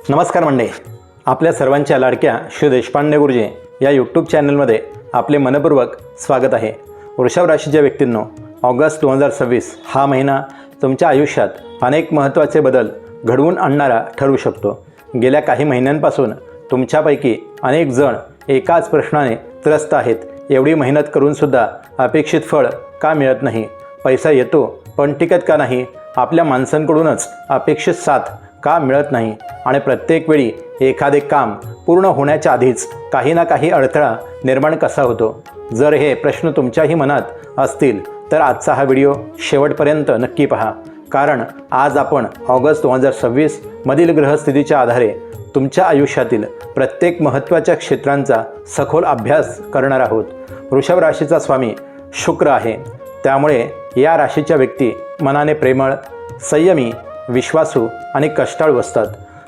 नमस्कार मंडळी, आपल्या सर्वांच्या लाडक्या श्री देशपांडे गुरुजी या यूट्यूब चॅनलमध्ये आपले मनपूर्वक स्वागत आहे। वृषभ राशीच्या व्यक्तींनो, ऑगस्ट 2026 हा महिना तुमच्या आयुष्यात अनेक महत्त्वाचे बदल घडवून आणणारा ठरू शकतो। गेल्या काही महिन्यांपासून तुमच्यापैकी अनेक जण एकाच प्रश्नाने त्रस्त आहेत। एवढी मेहनत करूनसुद्धा अपेक्षित फळ का मिळत नाही? पैसा येतो पण टिकत का नाही? आपल्या माणसांकडूनच अपेक्षित साथ का मिळत नाही? आणि प्रत्येक वेळी एखादे काम पूर्ण होण्याच्या आधीच काही ना काही अडथळा निर्माण कसा होतो? जर हे प्रश्न तुमच्याही मनात असतील तर आजचा हा व्हिडिओ शेवटपर्यंत नक्की पहा, कारण आज आपण ऑगस्ट 2026 मधील ग्रहस्थितीच्या आधारे तुमच्या आयुष्यातील प्रत्येक महत्त्वाच्या क्षेत्रांचा सखोल अभ्यास करणार आहोत। वृषभ राशीचा स्वामी शुक्र आहे, त्यामुळे या राशीच्या व्यक्ती मनाने प्रेमळ, संयमी, विश्वासू आणि कष्टाळू असतात।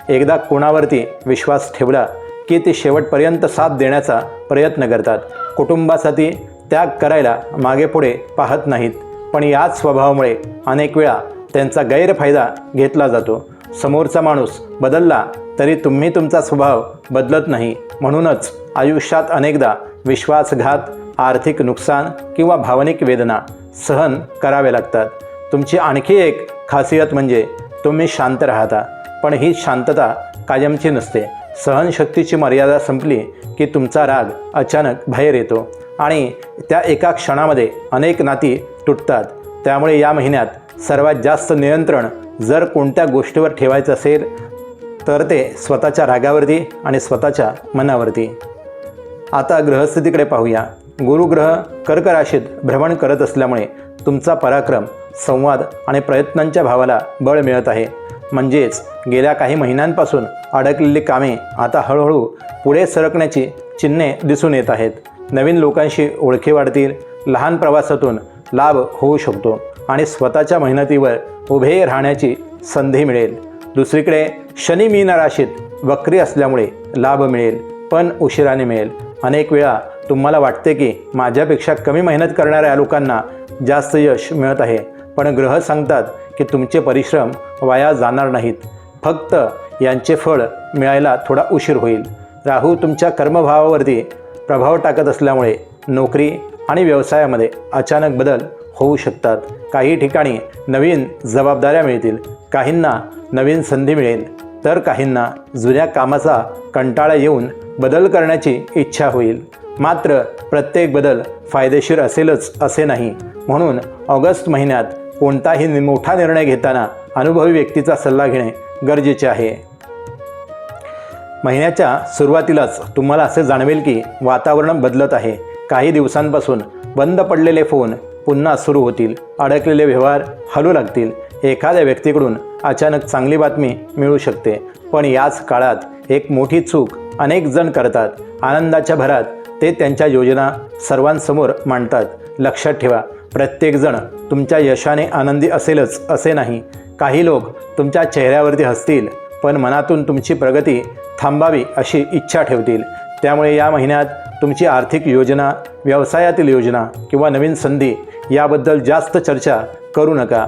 एकदा कोणावरती विश्वास ठेवला की ते शेवटपर्यंत साथ देण्याचा प्रयत्न करतात। कुटुंबासाठी त्याग करायला मागेपुढे पाहत नाहीत, पण याच स्वभावामुळे अनेक वेळा त्यांचा गैरफायदा घेतला जातो। समोरचा माणूस बदलला तरी तुम्ही तुमचा स्वभाव बदलत नाही, म्हणूनच आयुष्यात अनेकदा विश्वासघात, आर्थिक नुकसान किंवा भावनिक वेदना सहन करावे लागतात। तुमची आणखी एक खासियत म्हणजे तुम्ही शांत राहता, पण ही शांतता कायमची नसते। सहनशक्तीची मर्यादा संपली की तुमचा राग अचानक बाहेर येतो आणि त्या एका क्षणामध्ये अनेक नाती तुटतात। त्यामुळे या महिन्यात सर्वात जास्त नियंत्रण जर कोणत्या गोष्टीवर ठेवायचं असेल तर ते स्वतःच्या रागावरती आणि स्वतःच्या मनावरती। आता ग्रहस्थितीकडे पाहूया। गुरुग्रह कर्क राशीत भ्रमण करत असल्यामुळे तुमचा पराक्रम, संवाद आणि प्रयत्नांच्या भावाला बळ मिळत आहे। म्हणजेच गेल्या काही महिन्यांपासून अडकलेली कामे आता हळूहळू पुढे सरकण्याची चिन्हे दिसून येत आहेत। नवीन लोकांशी ओळखी वाढतील, लहान प्रवासातून लाभ होऊ शकतो आणि स्वतःच्या मेहनतीवर उभे राहण्याची संधी मिळेल। दुसरीकडे शनी मीन राशीत वक्री असल्यामुळे लाभ मिळेल, पण उशिराने मिळेल। अनेक वेळा तुम्हाला वाटते की माझ्यापेक्षा कमी मेहनत करणाऱ्या लोकांना जास्त यश मिळत आहे, पण ग्रह सांगतात की तुमचे परिश्रम वाया जाणार नाहीत, फक्त यांचे फळ मिळायला थोडा उशीर होईल। राहू तुमच्या कर्मभावावरती प्रभाव टाकत असल्यामुळे नोकरी आणि व्यवसायामध्ये अचानक बदल होऊ शकतात। काही ठिकाणी नवीन जबाबदाऱ्या मिळतील, काहींना नवीन संधी मिळेल, तर काहींना जुन्या कामाचा कंटाळा येऊन बदल करण्याची इच्छा होईल। मात्र प्रत्येक बदल फायदेशीर असेलच असे नाही, म्हणून ऑगस्ट महिन्यात कोणताही मोठा निर्णय घेताना अनुभवी व्यक्तीचा सल्ला घेणे गरजेचे आहे। महिन्याच्या सुरुवातीलाच तुम्हाला असे जाणवेल की वातावरण बदलत आहे। काही दिवसांपासून बंद पडलेले फोन पुन्हा सुरू होतील, अडकलेले व्यवहार हलू लागतील, एखाद्या व्यक्तीकडून अचानक चांगली बातमी मिळू शकते। पण याच काळात एक मोठी चूक अनेक जण करतात। आनंदाच्या भरात ते त्यांच्या योजना सर्वांसमोर मांडतात। लक्षात ठेवा, प्रत्येकजण तुमच्या यशाने आनंदी असेलच असे नाही। काही लोक तुमच्या चेहऱ्यावरती हसतील, पण मनातून तुमची प्रगती थांबावी अशी इच्छा ठेवतील। त्यामुळे या महिन्यात तुमची आर्थिक योजना, व्यवसायातील योजना किंवा नवीन संधी याबद्दल जास्त चर्चा करू नका।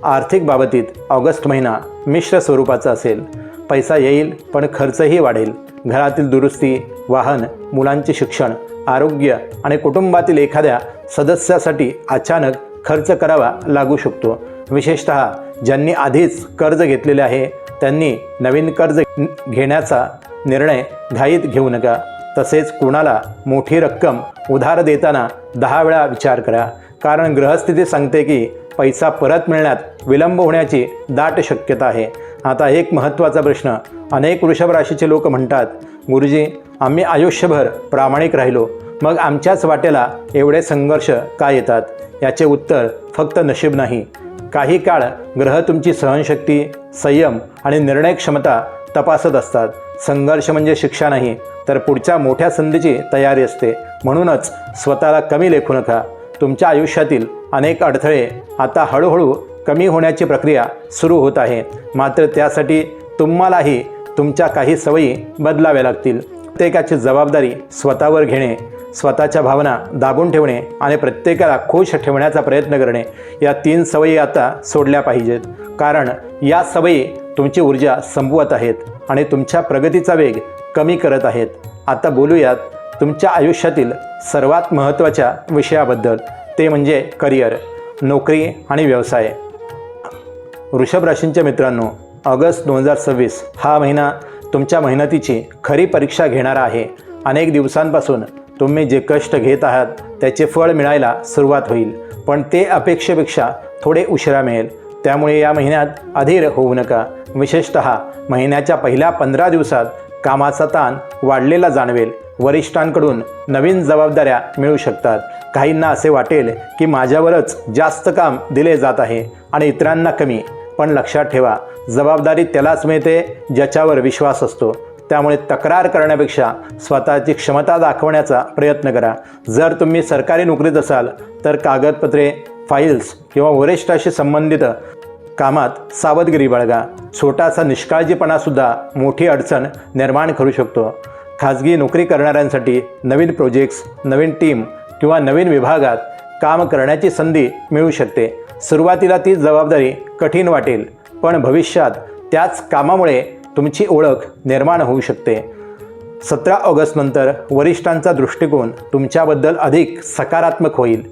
आर्थिक बाबतीत ऑगस्ट महिना मिश्र स्वरूपाचा असेल। पैसा येईल पण खर्चही वाढेल। घरातील दुरुस्ती, वाहन, मुलांचे शिक्षण, आरोग्य आणि कुटुंबातील एखाद्या सदस्यासाठी अचानक खर्च करावा लागू शकतो। विशेषतः ज्यांनी आधीच कर्ज घेतलेले आहे त्यांनी नवीन कर्ज घेण्याचा निर्णय घाईत घेऊ नका। तसेच कोणाला मोठी रक्कम उधार देताना 10 वेळा विचार करा, कारण ग्रहस्थिती सांगते की पैसा परत मिळण्यात विलंब होण्याची दाट शक्यता आहे। आता एक महत्त्वाचा प्रश्न अनेक वृषभ राशीचे लोक म्हणतात, गुरुजी आम्ही आयुष्यभर प्रामाणिक राहिलो, मग आमच्याच वाटेला एवढे संघर्ष का येतात? याचे उत्तर फक्त नशीब नाही। काही काळ ग्रह तुमची सहनशक्ती, संयम आणि निर्णय क्षमता तपासत असतात। संघर्ष म्हणजे शिक्षा नाही, तर पुढच्या मोठ्या संधीची तयारी असते। म्हणूनच स्वतःला कमी लेखू नका। तुमच्या आयुष्यातील अनेक अडथळे आता हळूहळू कमी होण्याची प्रक्रिया सुरू होत आहे। मात्र त्यासाठी तुम्हालाही तुमच्या काही सवयी बदलाव्या लागतील। प्रत्येकाची जबाबदारी स्वतःवर घेणे, स्वतःच्या भावना दाबून ठेवणे आणि प्रत्येकाला खुश ठेवण्याचा प्रयत्न करणे, या 3 सवयी आता सोडल्या पाहिजेत. कारण या सवयी तुमची ऊर्जा संपवत आहेत आणि तुमच्या प्रगतीचा वेग कमी करत आहेत. आता बोलूयात तुमच्या आयुष्यातील सर्वात महत्त्वाच्या विषयाबद्दल, ते म्हणजे करिअर, नोकरी आणि व्यवसाय. वृषभ राशींच्या मित्रांनो, ऑगस्ट 2026 हा महिना तुमच्या मेहनतीची खरी परीक्षा घेणारा आहे. अनेक दिवसांपासून तुम्ही जे कष्ट घेत आहात त्याचे फळ मिळायला सुरुवात होईल, पण ते अपेक्षेपेक्षा थोडे उशिरा मिळेल. त्यामुळे या महिन्यात अधीर होऊ नका. विशेषतः महिन्याच्या पहिल्या 15 दिवसात कामाचा ताण वाढलेला जाणवेल. वरिष्ठांकडून नवीन जबाबदाऱ्या मिळू शकतात. काहींना असे वाटेल की माझ्यावरच जास्त काम दिले जात आहे आणि इतरांना कमी. पण लक्षात ठेवा, जबाबदारी त्यालाच मिळते ज्याच्यावर विश्वास असतो. त्यामुळे तक्रार करण्यापेक्षा स्वतःची क्षमता दाखवण्याचा प्रयत्न करा. जर तुम्ही सरकारी नोकरीत असाल तर कागदपत्रे, फाईल्स किंवा वरिष्ठाशी संबंधित कामात सावधगिरी बाळगा. छोटासा निष्काळजीपणासुद्धा मोठी अडचण निर्माण करू शकतो. खाजगी नोकरी करणाऱ्यांसाठी नवीन प्रोजेक्ट्स, नवीन टीम किंवा नवीन विभागात काम करण्याची संधी मिळू शकते. सुरुवातीला ती जबाबदारी कठीण वाटेल, पण भविष्यात त्याच कामामुळे तुमची ओळख निर्माण होऊ शकते. 17 ऑगस्टनंतर वरिष्ठांचा दृष्टिकोन तुमच्याबद्दल अधिक सकारात्मक होईल.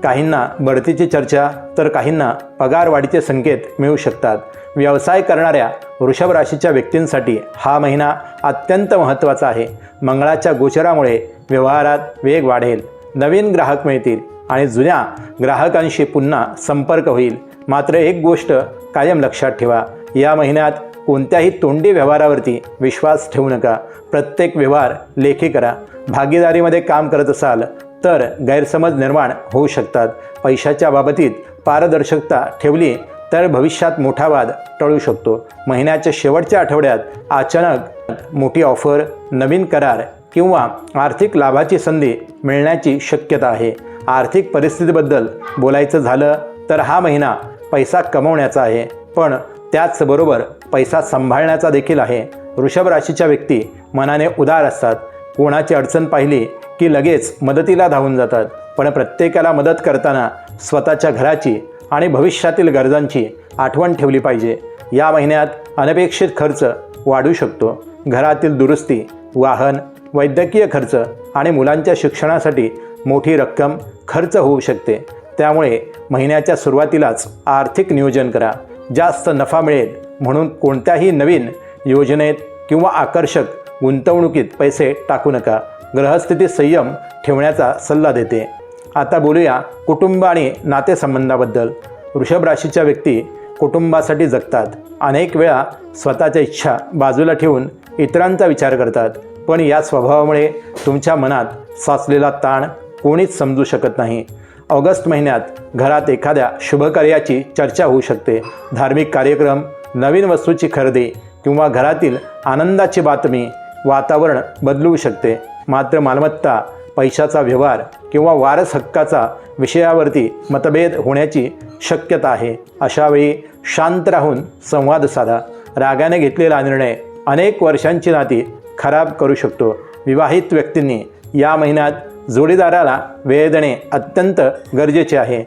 काहींना बढतीची चर्चा तर काहींना पगारवाढीचे संकेत मिळू शकतात. व्यवसाय करणाऱ्या वृषभ राशीच्या व्यक्तींसाठी हा महिना अत्यंत महत्त्वाचा आहे. मंगळाच्या गोचरामुळे व्यवहारात वेग वाढेल, नवीन ग्राहक मिळतील आणि जुन्या ग्राहकांशी पुन्हा संपर्क होईल. मात्र एक गोष्ट कायम लक्षात ठेवा, या महिन्यात कोणत्याही तोंडी व्यवहारावरती विश्वास ठेवू नका. प्रत्येक व्यवहार लेखी करा. भागीदारीमध्ये काम करत असाल तर गैरसमज निर्माण होऊ शकतात. पैशाच्या बाबतीत पारदर्शकता ठेवली तर भविष्यात मोठा वाद टळू शकतो. महिन्याच्या शेवटच्या आठवड्यात अचानक मोठी ऑफर, नवीन करार किंवा आर्थिक लाभाची संधी मिळण्याची शक्यता आहे. आर्थिक परिस्थितीबद्दल बोलायचं झालं तर हा महिना पैसा कमवण्याचा आहे, पण त्याचबरोबर पैसा सांभाळण्याचा देखील आहे. वृषभ राशीच्या व्यक्ती मनाने उदार असतात. कोणाची अडचण पाहिली की लगेच मदतीला धावून जातात, पण प्रत्येकाला मदत करताना स्वतःच्या घराची आणि भविष्यातील गरजांची आठवण ठेवली पाहिजे. या महिन्यात अनपेक्षित खर्च वाढू शकतो. घरातील दुरुस्ती, वाहन, वैद्यकीय खर्च आणि मुलांच्या शिक्षणासाठी मोठी रक्कम खर्च होऊ शकते. त्यामुळे महिन्याच्या सुरुवातीलाच आर्थिक नियोजन करा. जास्त नफा मिळेल म्हणून कोणत्याही नवीन योजनेत किंवा आकर्षक गुंतवणुकीत पैसे टाकू नका. ग्रहस्थिती संयम ठेवण्याचा सल्ला देते. आता बोलूया कुटुंब आणि नातेसंबंधाबद्दल. वृषभ राशीच्या व्यक्ती कुटुंबासाठी जगतात. अनेक वेळा स्वतःच्या इच्छा बाजूला ठेवून इतरांचा विचार करतात, पण या स्वभावामुळे तुमच्या मनात साचलेला ताण कोणीच समजू शकत नाही. ऑगस्ट महिन्यात घरात एखाद्या शुभकार्याची चर्चा होऊ शकते. धार्मिक कार्यक्रम, नवीन वस्तूची खरेदी किंवा घरातील आनंदाची बातमी वातावरण बदलवू शकते. मात्र मालमत्ता, पैशाचा व्यवहार किंवा वारस हक्काचा विषयावरती मतभेद होण्याची शक्यता आहे. अशावेळी शांत राहून संवाद साधा. रागाने घेतलेला निर्णय अनेक वर्षांची नाती खराब करू शकतो. विवाहित व्यक्तींनी या महिन्यात जोडीदाराला वेळ देणे अत्यंत गरजेचे आहे.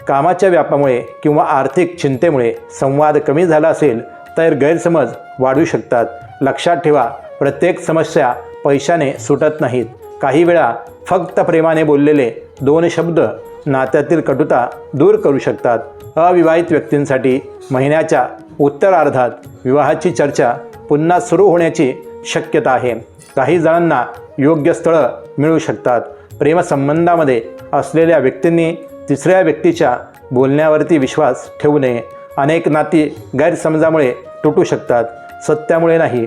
कामाच्या व्यापामुळे किंवा आर्थिक चिंतेमुळे संवाद कमी झाला असेल तर गैरसमज वाढू शकतात. लक्षात ठेवा, प्रत्येक समस्या पैशाने सुटत नाहीत. काही वेळा फक्त प्रेमाने बोललेले 2 शब्द नात्यातील कटुता दूर करू शकतात. अविवाहित व्यक्तींसाठी महिन्याच्या उत्तरार्धात विवाहाची चर्चा पुन्हा सुरू होण्याची शक्यता आहे. काही जणांना योग्य स्थळं मिळू शकतात. प्रेमसंबंधामध्ये असलेल्या व्यक्तींनी तिसऱ्या व्यक्तीच्या बोलण्यावरती विश्वास ठेवू नये. अनेक नाती गैरसमजामुळे तुटू शकतात, सत्यामुळे नाही.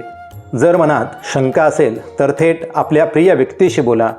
जर मनात शंका असेल तर थेट आपल्या प्रिय व्यक्तीशी बोला.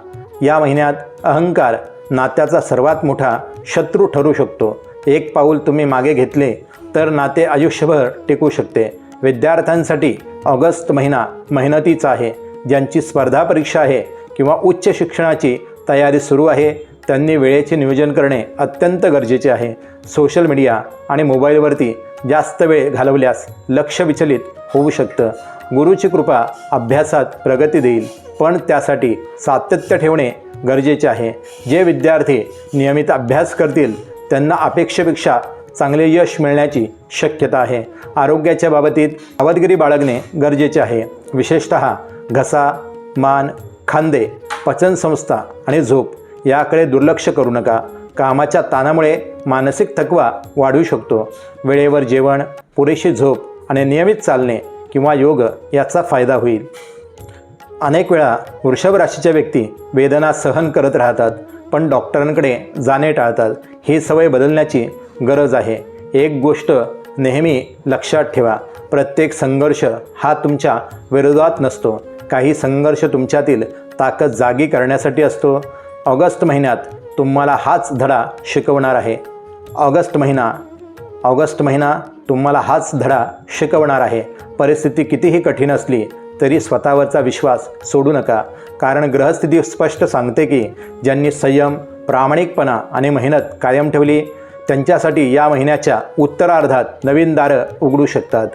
या महिन्यात अहंकार नात्याचा सर्वात मोठा शत्रू ठरू शकतो. एक पाऊल तुम्ही मागे घेतले तर नाते आयुष्यभर टिकू शकते. विद्यार्थ्यांसाठी ऑगस्ट महिना मेहनतीचा आहे. ज्यांची स्पर्धा परीक्षा आहे किंवा उच्च शिक्षणाची तयारी सुरू आहे त्यांनी वेळेचे नियोजन करणे अत्यंत गरजेचे आहे. सोशल मीडिया आणि मोबाईलवरती जास्त वेळ घालवल्यास लक्ष विचलित होऊ शकतं. गुरुची कृपा अभ्यासात प्रगती देईल, पण त्यासाठी सातत्य ठेवणे गरजेचे आहे. जे विद्यार्थी नियमित अभ्यास करतील त्यांना अपेक्षेपेक्षा चांगले यश मिळण्याची शक्यता आहे. आरोग्याच्या बाबतीत सावधगिरी बाळगणे गरजेचे आहे. विशेषतः घसा, मान, खांदे, पचनसंस्था आणि झोप याकडे दुर्लक्ष करू नका. कामाच्या ताणामुळे मानसिक थकवा वाढू शकतो. वेळेवर जेवण, पुरेशी झोप आणि नियमित चालणे किंवा योग याचा फायदा होईल. अनेक वेळा वृषभ राशीच्या व्यक्ती वेदना सहन करत राहतात पण डॉक्टरांकडे जाणे टाळतात. ही सवय बदलण्याची गरज आहे. एक गोष्ट नेहमी लक्षात ठेवा, प्रत्येक संघर्ष हा तुमच्या विरोधात नसतो. काही संघर्ष तुमच्यातील ताकद जागी करण्यासाठी असतो. ऑगस्ट महिन्यात तुम्हाला हाच धडा शिकवणार आहे. ऑगस्ट महिना तुम्हाला हाच धडा शिकवणार आहे. परिस्थिती कितीही कठीण असली तरी स्वतःवरचा विश्वास सोडू नका, कारण ग्रहस्थिती स्पष्ट सांगते की ज्यांनी संयम, प्रामाणिकपणा आणि मेहनत कायम ठेवली त्यांच्यासाठी या महिन्याच्या उत्तरार्धात नवीन दारं उघडू शकतात.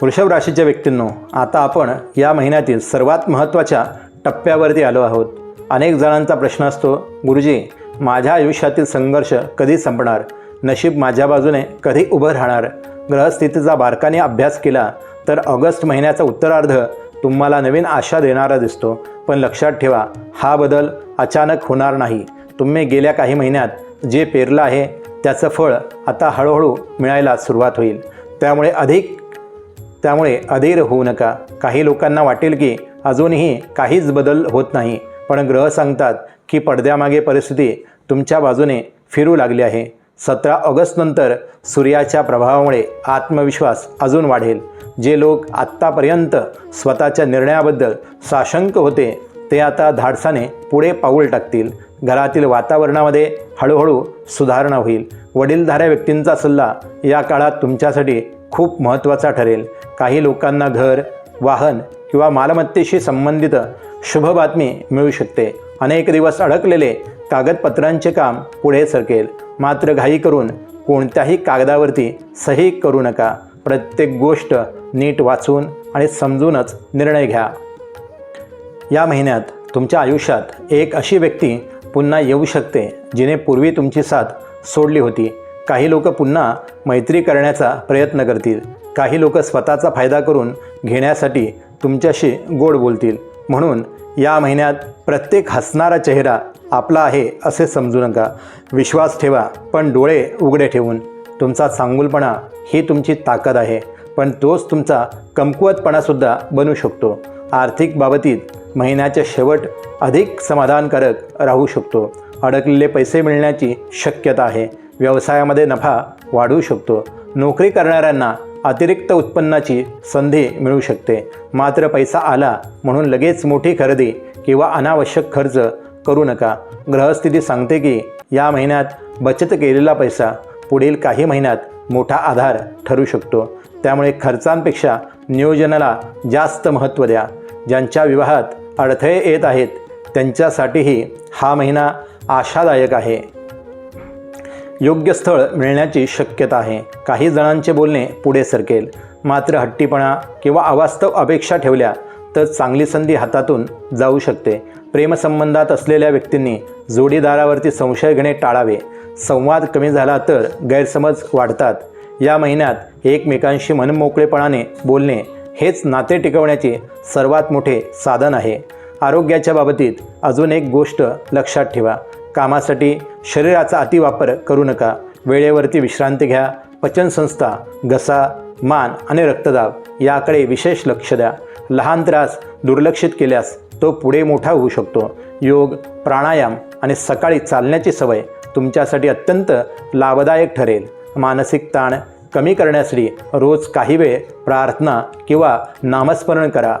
वृषभ राशीच्या व्यक्तींनो, आता आपण या महिन्यातील सर्वात महत्त्वाच्या टप्प्यावरती आलो आहोत. अनेक जणांचा प्रश्न असतो, गुरुजी, माझ्या आयुष्यातील संघर्ष कधी संपणार? नशीब माझ्या बाजूने कधी उभं राहणार? ग्रहस्थितीचा बारकाने अभ्यास केला तर ऑगस्ट महिन्याचा उत्तरार्ध तुम्हाला नवीन आशा देणारा दिसतो. पण लक्षात ठेवा, हा बदल अचानक होणार नाही. तुम्ही गेल्या काही महिन्यात जे पेरलं आहे त्याचं फळ आता हळूहळू मिळायला सुरुवात होईल. त्यामुळे अधीर होऊ नका. काही लोकांना वाटेल की अजूनही काहीच बदल होत नाही, पण ग्रह सांगतात की पडद्यामागे परिस्थिती तुमच्या बाजूने फिरू लागली आहे. 17 ऑगस्टनंतर सूर्याच्या प्रभावामुळे आत्मविश्वास अजून वाढेल. जे लोक आत्तापर्यंत स्वतःच्या निर्णयाबद्दल साशंक होते ते आता धाडसाने पुढे पाऊल टाकतील. घरातील वातावरणामध्ये हळूहळू सुधारणा होईल. वडीलधाऱ्या व्यक्तींचा सल्ला या काळात तुमच्यासाठी खूप महत्त्वाचा ठरेल. काही लोकांना घर, वाहन किंवा मालमत्तेशी संबंधित शुभ बातमी मिळू शकते. अनेक दिवस अडकलेले कागदपत्रांचे काम पुढे सरकेल. मात्र घाई करून कोणत्याही कागदावरती सही करू नका. प्रत्येक गोष्ट नीट वाचून आणि समजूनच निर्णय घ्या. या महिन्यात तुमच्या आयुष्यात एक अशी व्यक्ती पुन्हा येऊ शकते जिने पूर्वी तुमची साथ सोडली होती. काही लोक पुन्हा मैत्री करण्याचा प्रयत्न करतील. काही लोक स्वतःचा फायदा करून घेण्यासाठी तुमच्याशी गोड बोलतील. म्हणून या महिन्यात प्रत्येक हसणारा चेहरा आपला आहे असे समजू नका. विश्वास ठेवा, पण डोळे उघडे ठेवून. तुमचा चांगुलपणा ही तुमची ताकद आहे, पण तोच तुमचा कमकुवतपणासुद्धा बनू शकतो. आर्थिक बाबतीत महिन्याचे शेवट अधिक समाधानकारक राहू शकतो. अडकलेले पैसे मिळण्याची शक्यता आहे. व्यवसायामध्ये नफा वाढू शकतो. नोकरी करणाऱ्यांना अतिरिक्त उत्पन्नाची संधी मिळू शकते. मात्र पैसा आला म्हणून लगेच मोठी खरेदी किंवा अनावश्यक खर्च करू नका. ग्रहस्थिती सांगते की या महिन्यात बचत केलेला पैसा पुढील काही महिन्यात मोठा आधार ठरू शकतो. त्यामुळे खर्चांपेक्षा नियोजनाला जास्त महत्त्व द्या. ज्यांच्या विवाहात अडथळे येत आहेत त्यांच्यासाठीही हा महिना आशादायक आहे. योग्य स्थळ मिळण्याची शक्यता आहे. काही जणांचे बोलणे पुढे सरकेल. मात्र हट्टीपणा किंवा अवास्तव अपेक्षा ठेवल्या तर चांगली संधी हातातून जाऊ शकते. प्रेमसंबंधात असलेल्या व्यक्तींनी जोडीदारावरती संशय घेणे टाळावे. संवाद कमी झाला तर गैरसमज वाढतात. या महिन्यात एकमेकांशी मनमोकळेपणाने बोलणे हेच नाते टिकवण्याचे सर्वात मोठे साधन आहे. आरोग्याच्या बाबतीत अजून एक गोष्ट लक्षात ठेवा. कामासाठी शरीराचा अतिवापर करू नका. वेळेवरती विश्रांती घ्या. पचनसंस्था, घसा, मान आणि रक्तदाब याकडे विशेष लक्ष द्या. लहान त्रास दुर्लक्षित केल्यास तो पुढे मोठा होऊ शकतो. योग, प्राणायाम आणि सकाळी चालण्याची सवय तुमच्यासाठी अत्यंत लाभदायक ठरेल. मानसिक ताण कमी करण्यासाठी रोज काही वेळ प्रार्थना किंवा नामस्मरण करा.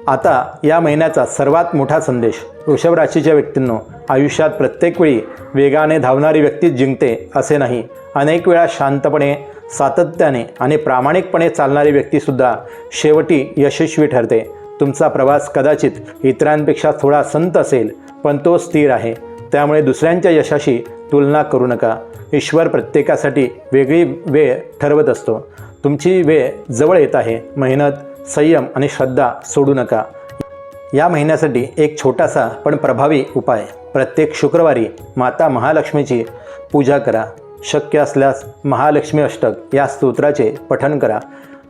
आता या महिन्याचा सर्वात मोठा संदेश. वृषभ राशीच्या व्यक्तींनो, आयुष्यात प्रत्येक वेळी वेगाने धावणारी व्यक्ती जिंकते असे नाही. अनेक वेळा शांतपणे, सातत्याने आणि प्रामाणिकपणे चालणारी व्यक्तीसुद्धा शेवटी यशस्वी ठरते. तुमचा प्रवास कदाचित इतरांपेक्षा थोडा संत असेल, पण तो स्थिर आहे. त्यामुळे दुसऱ्यांच्या यशाशी तुलना करू नका. ईश्वर प्रत्येकासाठी वेगळी वेळ ठरवत असतो. तुमची वेळ जवळ येत आहे. मेहनत, संयम आणि श्रद्धा सोडू नका. या महिन्यासाठी एक छोटासा पण प्रभावी उपाय. प्रत्येक शुक्रवारी माता महालक्ष्मीची पूजा करा. शक्य असल्यास महालक्ष्मी अष्टक या स्तोत्राचे पठण करा.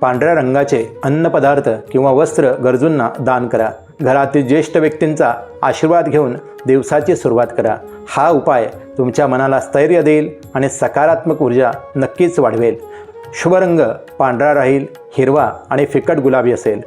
पांढऱ्या रंगाचे अन्नपदार्थ किंवा वस्त्र गरजूंना दान करा. घरातील ज्येष्ठ व्यक्तींचा आशीर्वाद घेऊन दिवसाची सुरुवात करा. हा उपाय तुमच्या मनाला स्थैर्य देईल आणि सकारात्मक ऊर्जा नक्कीच वाढवेल. शुभ रंग पांढरा राहील, हिरवा आणि फिकट गुलाबी असेल.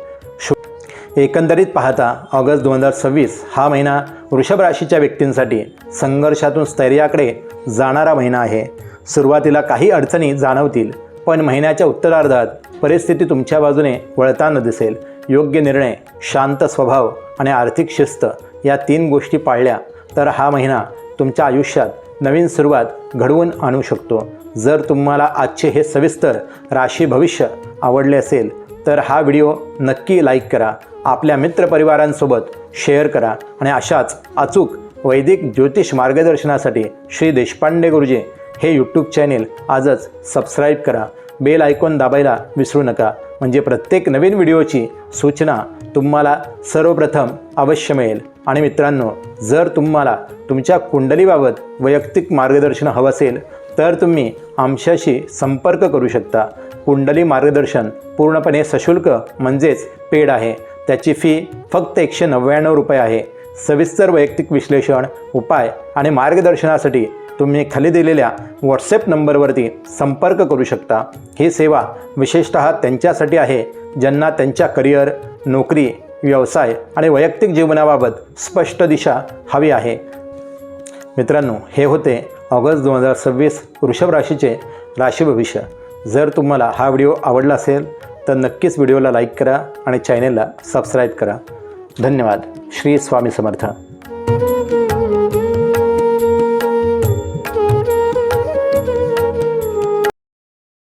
एकंदरीत पाहता ऑगस्ट 2026 हा महिना वृषभ राशीच्या व्यक्तींसाठी संघर्षातून स्थैर्याकडे जाणारा महिना आहे. सुरुवातीला काही अडचणी जाणवतील, पण महिन्याच्या उत्तरार्धात परिस्थिती तुमच्या बाजूने वळताना दिसेल. योग्य निर्णय, शांत स्वभाव आणि आर्थिक शिस्त या 3 गोष्टी पाळल्या तर हा महिना तुमच्या आयुष्यात नवीन सुरुवात घडवून आणू शकतो. जर तुम्हाला आजचे हे सविस्तर राशी भविष्य आवडले असेल तर हा व्हिडिओ नक्की लाईक करा, आपल्या मित्रपरिवारांसोबत शेअर करा आणि अशाच अचूक वैदिक ज्योतिष मार्गदर्शनासाठी श्री देशपांडे गुरुजी हे यूट्यूब चॅनेल आजच सबस्क्राईब करा. बेल आयकॉन दाबायला विसरू नका, म्हणजे प्रत्येक नवीन व्हिडिओची सूचना तुम्हाला सर्वप्रथम अवश्य मिळेल. आणि मित्रांनो, जर तुम्हाला तुमच्या कुंडलीबाबत वैयक्तिक मार्गदर्शन हवं असेल तर तुम्ही आमच्याशी संपर्क करू शकता. कुंडली मार्गदर्शन पूर्णपणे सशुल्क म्हणजेच पेड आहे. त्याची फी फक्त 199 रुपये आहे. सविस्तर वैयक्तिक विश्लेषण, उपाय आणि मार्गदर्शनासाठी तुम्ही खाली दिलेल्या व्हॉट्सॲप नंबरवरती संपर्क करू शकता. ही सेवा विशेषतः त्यांच्यासाठी आहे ज्यांना त्यांच्या करिअर, नोकरी, व्यवसाय आणि वैयक्तिक जीवनाबाबत स्पष्ट दिशा हवी आहे. मित्रांनो, हे होते ऑगस्ट 2026 वृषभ राशीचे राशी भविष्य. जर तुम्हाला हा व्हिडिओ आवडला असेल तर नक्कीच व्हिडिओला लाईक करा आणि चॅनेलला सबस्क्राईब करा. धन्यवाद. श्री स्वामी समर्थ.